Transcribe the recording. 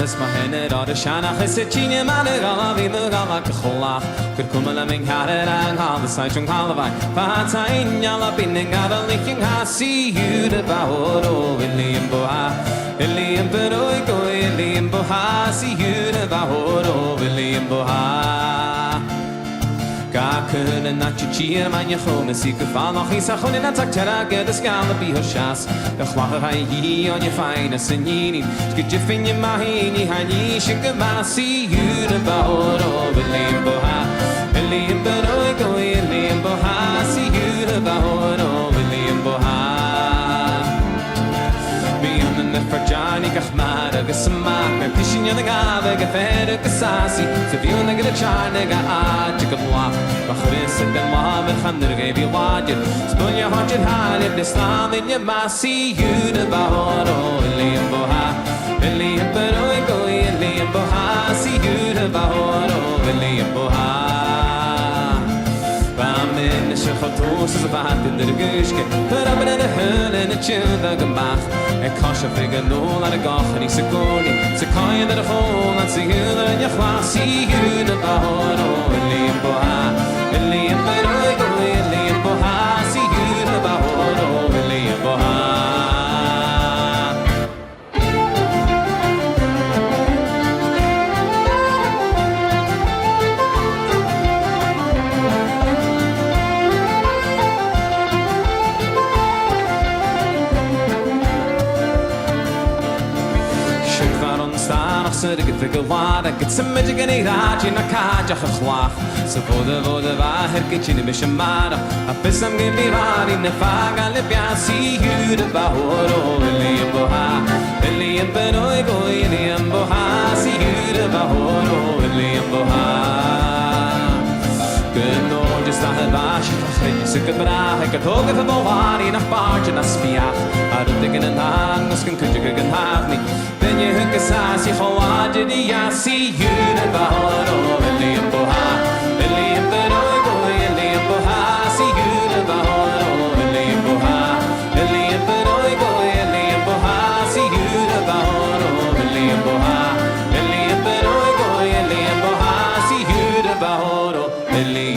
Chas mahene da de shana chesechine mane gala vi me gala kholach ker kumala men kare rang hal the sai chung halvai fatain yala binning ada licking ha see you the bahoro william boha william beroi go william boha see you the bahoro william boha ga kunnen na chichia man je khome si gefahr noch is khon in tak tara ge de skala bi hoshas de khwaga hi on je fine senini skit je fin je mahini hani shike ma see you the bahoro william boha william beroi go william boha see you the bahoro william boha Frajani gachmara gesmak pishin yana gave gefere gesasi se viu na gele chane ga ajikwa bakhris den mohammed khander gebi wajid sponya hajid hal ibn islam in yamasi yud bahoro ilim boha ilim beroi go ilim boha si yud bahoro ilim boha Bamin shkhatus zabat in der gishke rabna de helen chunda gemach e kasha figure no la gach ni sekoni se kain der hol and se hula in your classy you the bahoro limboha limboha go limboha si you the bahoro limboha Get figure what I get some magic in a in a kaja khwakh so voda vaher kitchen me shamara a pesam ge mirani ne faga le piasi you the bahoro william boha william beroi go william boha si you the bahoro william boha no just a bash se que brahe que toge von war nach barge nach spiach a dingen en hang mus kan kunje gen havni ben je hunke sas je khawade di ya see you the bahoro william boha william beroi go william boha see you the bahoro william boha william beroi go william boha see you the bahoro william boha william beroi go william boha see you the bahoro william